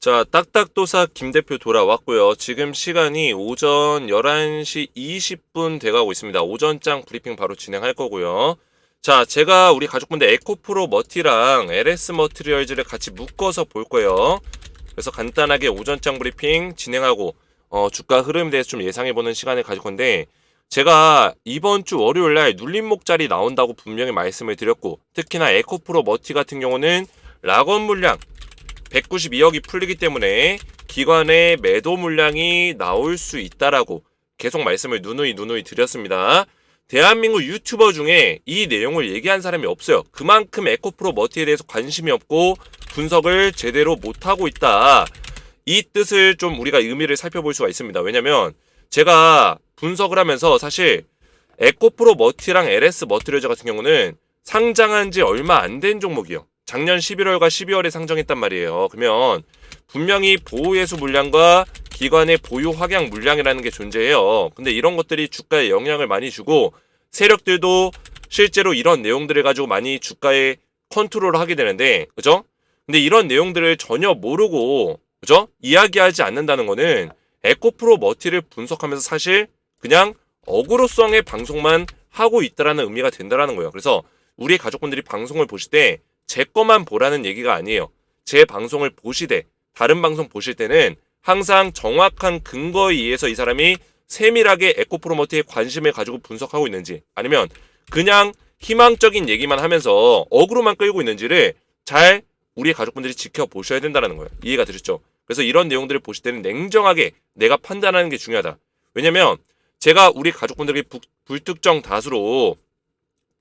자, 딱딱도사 김 대표 돌아왔고요. 지금 시간이 오전 11시 20분 돼가고 있습니다. 오전장 브리핑 바로 진행할 거고요. 자, 제가 우리 가족분들 에코프로 머티랑 LS 머티리얼즈를 같이 묶어서 볼 거예요. 그래서 간단하게 오전장 브리핑 진행하고 주가 흐름에 대해서 좀 예상해보는 시간을 가질 건데, 제가 이번 주 월요일날 눌림목자리 나온다고 분명히 말씀을 드렸고, 특히나 에코프로 머티 같은 경우는 락원 물량 192억이 풀리기 때문에 기관의 매도 물량이 나올 수 있다라고 계속 말씀을 누누이 드렸습니다. 대한민국 유튜버 중에 이 내용을 얘기한 사람이 없어요. 그만큼 에코프로 머티에 대해서 관심이 없고 분석을 제대로 못하고 있다. 이 뜻을 좀 우리가 의미를 살펴볼 수가 있습니다. 왜냐면 제가 분석을 하면서 사실 에코프로 머티랑 LS 머티리얼즈 같은 경우는 상장한 지 얼마 안 된 종목이요. 작년 11월과 12월에 상정했단 말이에요. 그러면 분명히 보호예수 물량과 기관의 보유 확약 물량이라는 게 존재해요. 근데 이런 것들이 주가에 영향을 많이 주고 세력들도 실제로 이런 내용들을 가지고 많이 주가에 컨트롤을 하게 되는데, 그죠? 근데 이런 내용들을 전혀 모르고, 그죠? 이야기하지 않는다는 거는 에코프로 머티를 분석하면서 사실 그냥 어그로성의 방송만 하고 있다라는 의미가 된다라는 거예요. 그래서 우리 가족분들이 방송을 보실 때 제 것만 보라는 얘기가 아니에요. 제 방송을 보시되 다른 방송 보실 때는 항상 정확한 근거에 의해서 이 사람이 세밀하게 에코프로머티에 관심을 가지고 분석하고 있는지, 아니면 그냥 희망적인 얘기만 하면서 어그로만 끌고 있는지를 잘 우리 가족분들이 지켜보셔야 된다는 거예요. 이해가 되셨죠? 그래서 이런 내용들을 보실 때는 냉정하게 내가 판단하는 게 중요하다. 왜냐면 제가 우리 가족분들에게 불특정 다수로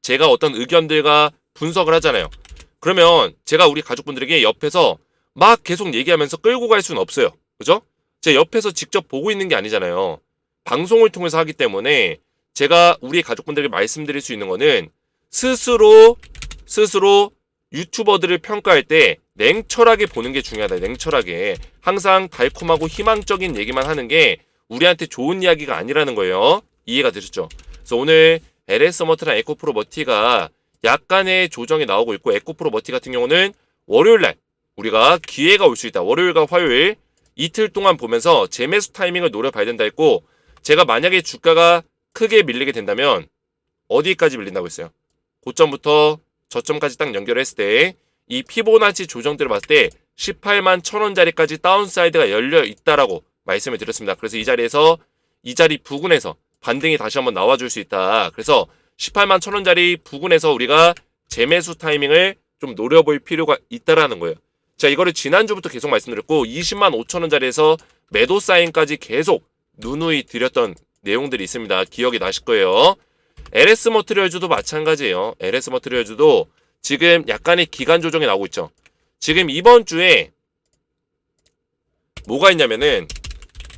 제가 어떤 의견들과 분석을 하잖아요. 그러면 제가 우리 가족분들에게 옆에서 막 계속 얘기하면서 끌고 갈 수는 없어요. 그죠? 제 옆에서 직접 보고 있는 게 아니잖아요. 방송을 통해서 하기 때문에 제가 우리 가족분들에게 말씀드릴 수 있는 거는 스스로 유튜버들을 평가할 때 냉철하게 보는 게 중요하다. 냉철하게. 항상 달콤하고 희망적인 얘기만 하는 게 우리한테 좋은 이야기가 아니라는 거예요. 이해가 되셨죠? 그래서 오늘 LS 머티랑 에코프로 머티가 약간의 조정이 나오고 있고, 에코프로 머티 같은 경우는 월요일날 우리가 기회가 올 수 있다. 월요일과 화요일 이틀 동안 보면서 재매수 타이밍을 노려봐야 된다 했고, 제가 만약에 주가가 크게 밀리게 된다면 어디까지 밀린다고 했어요? 고점부터 저점까지 딱 연결했을 때 이 피보나치 조정들을 봤을 때 18만 1,000원짜리까지 다운사이드가 열려 있다라고 말씀을 드렸습니다. 그래서 이 자리에서 이 자리 부근에서 반등이 다시 한번 나와줄 수 있다. 그래서 18만 1,000원짜리 부근에서 우리가 재매수 타이밍을 좀 노려볼 필요가 있다라는 거예요. 자, 이거를 지난주부터 계속 말씀드렸고 20만 5천원짜리에서 매도 사인까지 계속 누누이 드렸던 내용들이 있습니다. 기억이 나실 거예요. LS 머티리얼즈도 마찬가지예요. LS 머티리얼즈도 지금 약간의 기간 조정이 나오고 있죠. 지금 이번 주에 뭐가 있냐면은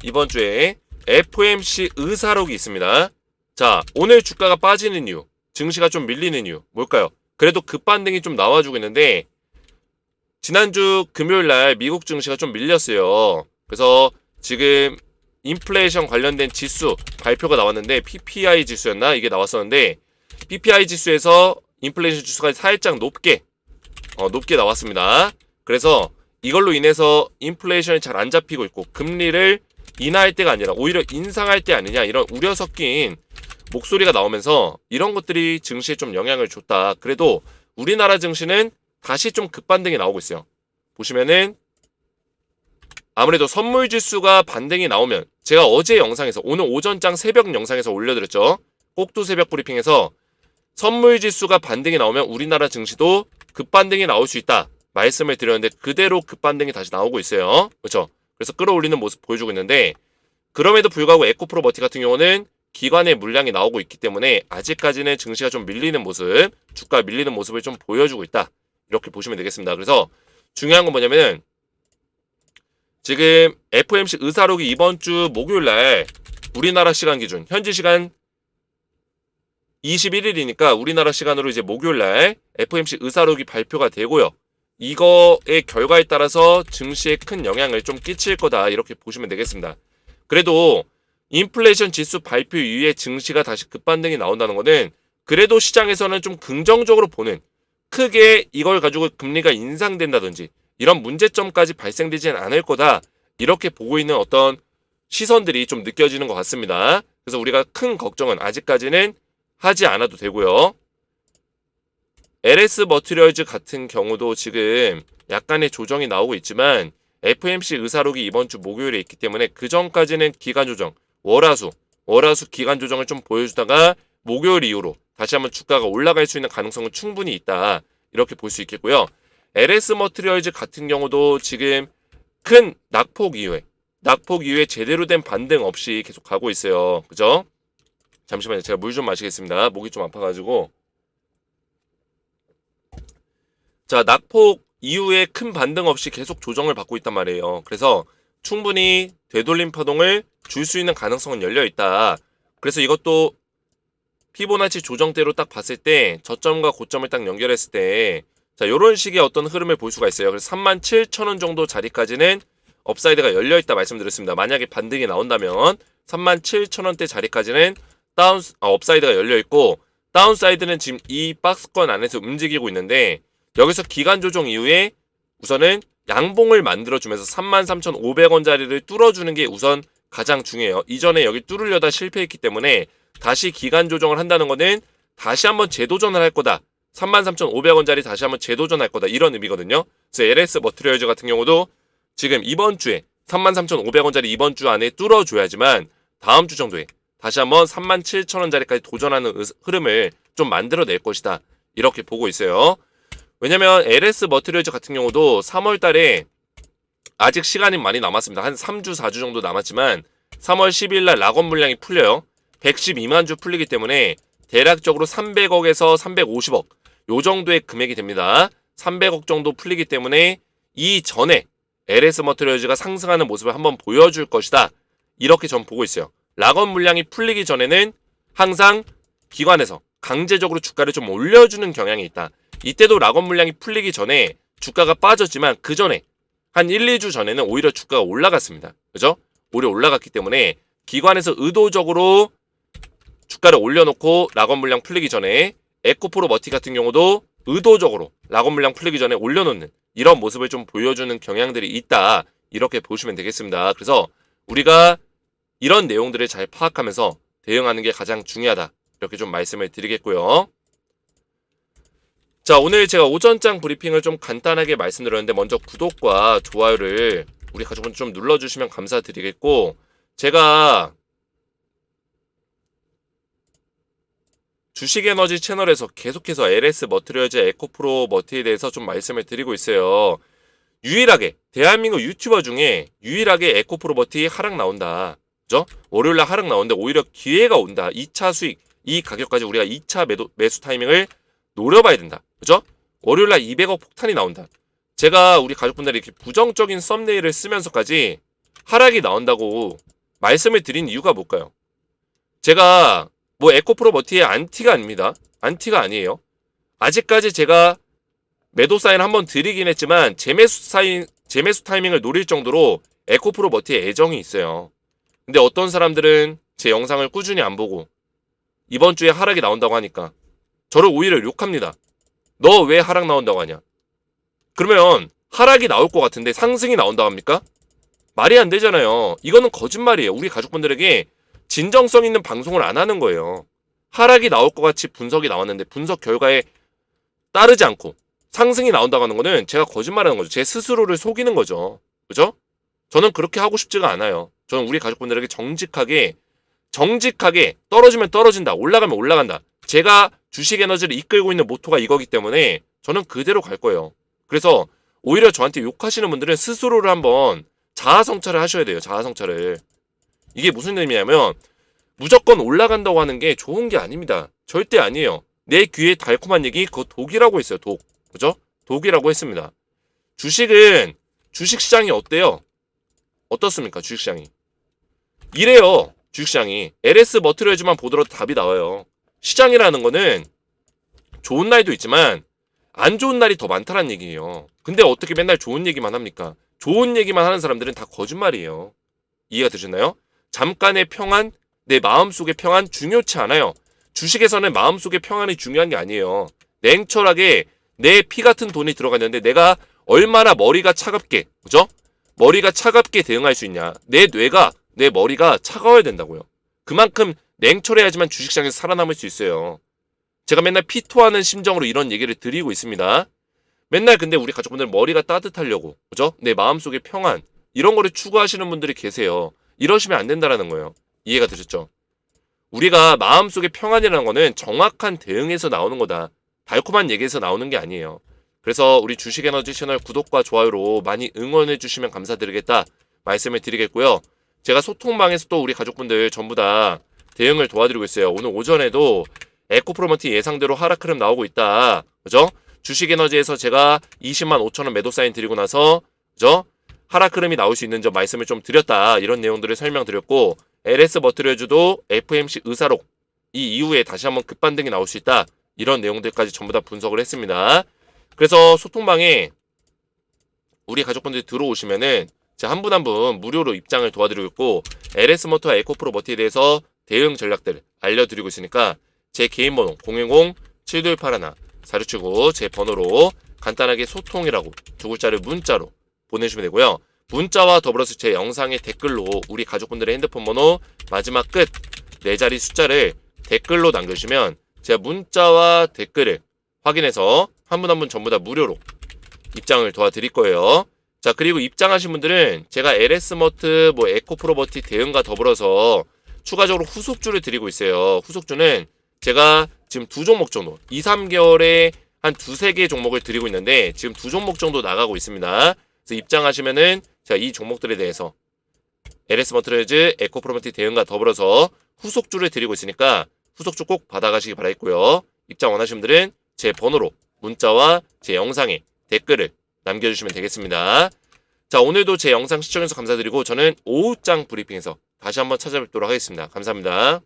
이번 주에 FOMC 의사록이 있습니다. 자, 오늘 주가가 빠지는 이유, 증시가 좀 밀리는 이유 뭘까요? 그래도 급반등이 좀 나와주고 있는데 지난주 금요일날 미국 증시가 좀 밀렸어요. 그래서 지금 인플레이션 관련된 지수 발표가 나왔는데 PPI 지수였나? 이게 나왔었는데 PPI 지수에서 인플레이션 지수가 살짝 높게 나왔습니다. 그래서 이걸로 인해서 인플레이션이 잘 안 잡히고 있고 금리를 인하할 때가 아니라 오히려 인상할 때 아니냐, 이런 우려 섞인 목소리가 나오면서 이런 것들이 증시에 좀 영향을 줬다. 그래도 우리나라 증시는 다시 좀 급반등이 나오고 있어요. 보시면은 아무래도 선물 지수가 반등이 나오면, 제가 어제 영상에서 오늘 오전장 새벽 영상에서 올려드렸죠. 꼭두 새벽 브리핑에서 선물 지수가 반등이 나오면 우리나라 증시도 급반등이 나올 수 있다 말씀을 드렸는데 그대로 급반등이 다시 나오고 있어요. 그렇죠? 그래서 끌어올리는 모습 보여주고 있는데, 그럼에도 불구하고 에코프로 머티 같은 경우는 기관의 물량이 나오고 있기 때문에 아직까지는 증시가 좀 밀리는 모습, 주가 밀리는 모습을 좀 보여주고 있다. 이렇게 보시면 되겠습니다. 그래서 중요한 건 뭐냐면은 지금 FOMC 의사록이 이번 주 목요일날 우리나라 시간 기준 현지 시간 21일이니까 우리나라 시간으로 이제 목요일날 FOMC 의사록이 발표가 되고요. 이거의 결과에 따라서 증시에 큰 영향을 좀 끼칠 거다, 이렇게 보시면 되겠습니다. 그래도 인플레이션 지수 발표 이후에 증시가 다시 급반등이 나온다는 거는 그래도 시장에서는 좀 긍정적으로 보는, 크게 이걸 가지고 금리가 인상된다든지 이런 문제점까지 발생되지는 않을 거다. 이렇게 보고 있는 어떤 시선들이 좀 느껴지는 것 같습니다. 그래서 우리가 큰 걱정은 아직까지는 하지 않아도 되고요. LS 머티리얼즈 같은 경우도 지금 약간의 조정이 나오고 있지만 FMC 의사록이 이번 주 목요일에 있기 때문에 그 전까지는 기간 조정, 월화수 기간 조정을 좀 보여주다가 목요일 이후로 다시 한번 주가가 올라갈 수 있는 가능성은 충분히 있다. 이렇게 볼 수 있겠고요. LS 머티리얼즈 같은 경우도 지금 큰 낙폭 이후에 제대로 된 반등 없이 계속 가고 있어요. 그죠? 잠시만요. 제가 물 좀 마시겠습니다. 목이 좀 아파가지고. 자, 낙폭 이후에 큰 반등 없이 계속 조정을 받고 있단 말이에요. 그래서 충분히 되돌림 파동을 줄 수 있는 가능성은 열려 있다. 그래서 이것도 피보나치 조정대로 딱 봤을 때 저점과 고점을 딱 연결했을 때 자, 요런 식의 어떤 흐름을 볼 수가 있어요. 그래서 37,000원 정도 자리까지는 업사이드가 열려 있다 말씀드렸습니다. 만약에 반등이 나온다면 37,000원대 자리까지는 업사이드가 열려 있고 다운사이드는 지금 이 박스권 안에서 움직이고 있는데 여기서 기간 조정 이후에 우선은 양봉을 만들어주면서 33,500원짜리를 뚫어주는 게 우선 가장 중요해요. 이전에 여기 뚫으려다 실패했기 때문에 다시 기간 조정을 한다는 거는 다시 한번 재도전을 할 거다. 33,500원짜리 다시 한번 재도전할 거다. 이런 의미거든요. 그래서 LS 머티리얼즈 같은 경우도 지금 이번 주에 33,500원짜리 이번 주 안에 뚫어줘야지만 다음 주 정도에 다시 한번 37,000원짜리까지 도전하는 흐름을 좀 만들어낼 것이다. 이렇게 보고 있어요. 왜냐면 LS 머티리얼즈 같은 경우도 3월 달에 아직 시간이 많이 남았습니다. 한 3주, 4주 정도 남았지만 3월 10일 날 락원 물량이 풀려요. 112만 주 풀리기 때문에 대략적으로 300억에서 350억 요 정도의 금액이 됩니다. 300억 정도 풀리기 때문에 이 전에 LS 머티리얼즈가 상승하는 모습을 한번 보여줄 것이다. 이렇게 전 보고 있어요. 락원 물량이 풀리기 전에는 항상 기관에서 강제적으로 주가를 좀 올려주는 경향이 있다. 이때도 락원 물량이 풀리기 전에 주가가 빠졌지만 그 전에 한 1, 2주 전에는 오히려 주가가 올라갔습니다. 그죠? 오히려 올라갔기 때문에 기관에서 의도적으로 주가를 올려놓고 락원 물량 풀리기 전에 에코프로 머티 같은 경우도 의도적으로 락원 물량 풀리기 전에 올려놓는 이런 모습을 좀 보여주는 경향들이 있다. 이렇게 보시면 되겠습니다. 그래서 우리가 이런 내용들을 잘 파악하면서 대응하는 게 가장 중요하다. 이렇게 좀 말씀을 드리겠고요. 자, 오늘 제가 오전장 브리핑을 좀 간단하게 말씀드렸는데 먼저 구독과 좋아요를 우리 가족분 좀 눌러주시면 감사드리겠고 제가 주식에너지 채널에서 계속해서 LS 머티리얼즈 에코프로 머티에 대해서 좀 말씀을 드리고 있어요. 유일하게 대한민국 유튜버 중에 유일하게 에코프로 머티 하락 나온다. 그죠? 월요일날 하락 나오는데 오히려 기회가 온다. 2차 수익 이 가격까지 우리가 2차 매수 타이밍을 노려봐야 된다. 그죠? 월요일날 200억 폭탄이 나온다. 제가 우리 가족분들이 이렇게 부정적인 썸네일을 쓰면서까지 하락이 나온다고 말씀을 드린 이유가 뭘까요? 제가 뭐 에코프로 머티의 안티가 아닙니다. 안티가 아니에요. 아직까지 제가 매도 사인 한번 드리긴 했지만 재매수 타이밍을 노릴 정도로 에코프로 머티에 애정이 있어요. 근데 어떤 사람들은 제 영상을 꾸준히 안 보고 이번 주에 하락이 나온다고 하니까 저를 오히려 욕합니다. 너 왜 하락 나온다고 하냐? 그러면 하락이 나올 것 같은데 상승이 나온다고 합니까? 말이 안 되잖아요. 이거는 거짓말이에요. 우리 가족분들에게 진정성 있는 방송을 안 하는 거예요. 하락이 나올 것 같이 분석이 나왔는데 분석 결과에 따르지 않고 상승이 나온다고 하는 거는 제가 거짓말하는 거죠. 제 스스로를 속이는 거죠. 그죠? 저는 그렇게 하고 싶지가 않아요. 저는 우리 가족분들에게 정직하게 떨어지면 떨어진다. 올라가면 올라간다. 제가 주식 에너지를 이끌고 있는 모토가 이거기 때문에 저는 그대로 갈 거예요. 그래서 오히려 저한테 욕하시는 분들은 스스로를 한번 자아 성찰을 하셔야 돼요. 자아 성찰을. 이게 무슨 의미냐면 무조건 올라간다고 하는 게 좋은 게 아닙니다. 절대 아니에요. 내 귀에 달콤한 얘기 그거 독이라고 했어요. 독. 그죠? 독이라고 했습니다. 주식시장이 어때요? 어떻습니까? 주식시장이. 이래요. 주식시장이. LS 머티리얼즈만 보더라도 답이 나와요. 시장이라는 거는 좋은 날도 있지만 안 좋은 날이 더 많다는 얘기예요. 근데 어떻게 맨날 좋은 얘기만 합니까? 좋은 얘기만 하는 사람들은 다 거짓말이에요. 이해가 되셨나요? 잠깐의 평안, 내 마음속의 평안 중요치 않아요. 주식에서는 마음속의 평안이 중요한 게 아니에요. 냉철하게 내 피 같은 돈이 들어갔는데 내가 얼마나 머리가 차갑게, 그죠? 머리가 차갑게 대응할 수 있냐. 내 뇌가, 내 머리가 차가워야 된다고요. 그만큼 냉철해야지만 주식시장에서 살아남을 수 있어요. 제가 맨날 피토하는 심정으로 이런 얘기를 드리고 있습니다. 맨날 근데 우리 가족분들 머리가 따뜻하려고, 그죠? 내 마음속의 평안, 이런 거를 추구하시는 분들이 계세요. 이러시면 안 된다라는 거예요. 이해가 되셨죠? 우리가 마음속의 평안이라는 거는 정확한 대응에서 나오는 거다. 달콤한 얘기에서 나오는 게 아니에요. 그래서 우리 주식에너지 채널 구독과 좋아요로 많이 응원해 주시면 감사드리겠다 말씀을 드리겠고요. 제가 소통방에서 또 우리 가족분들 전부 다 대응을 도와드리고 있어요. 오늘 오전에도 에코프로먼트 예상대로 하락 흐름 나오고 있다. 그죠? 주식에너지에서 제가 20만 5천원 매도 사인 드리고 나서, 그죠? 하락 흐름이 나올 수 있는 점 말씀을 좀 드렸다. 이런 내용들을 설명드렸고, LS 머트리얼즈도 FMC 의사록 이 이후에 다시 한번 급반등이 나올 수 있다. 이런 내용들까지 전부 다 분석을 했습니다. 그래서 소통방에 우리 가족분들이 들어오시면은 제가 한 분 한 분 무료로 입장을 도와드리고 있고, LS 머트와 에코프로 머티에 대해서 대응 전략들 알려드리고 있으니까 제 개인 번호 010-7281-4679 제 번호로 간단하게 소통이라고 두 글자를 문자로 보내주시면 되고요. 문자와 더불어서 제 영상의 댓글로 우리 가족분들의 핸드폰 번호 마지막 끝 4자리 숫자를 댓글로 남겨주시면 제가 문자와 댓글을 확인해서 한 분 한 분 전부 다 무료로 입장을 도와드릴 거예요. 자, 그리고 입장하신 분들은 제가 LS머트, 에코프로버티 대응과 더불어서 추가적으로 후속주를 드리고 있어요. 후속주는 제가 지금 2종목 정도, 2, 3개월에 한 2-3개 종목을 드리고 있는데 지금 2종목 정도 나가고 있습니다. 그래서 입장하시면은 제가 이 종목들에 대해서 LS머트레즈, 에코프로버티 대응과 더불어서 후속주를 드리고 있으니까 후속주 꼭 받아가시기 바라겠고요. 입장 원하시는 분들은 제 번호로 문자와 제 영상에 댓글을 남겨주시면 되겠습니다. 자, 오늘도 제 영상 시청해주셔서 감사드리고 저는 오후장 브리핑에서 다시 한번 찾아뵙도록 하겠습니다. 감사합니다.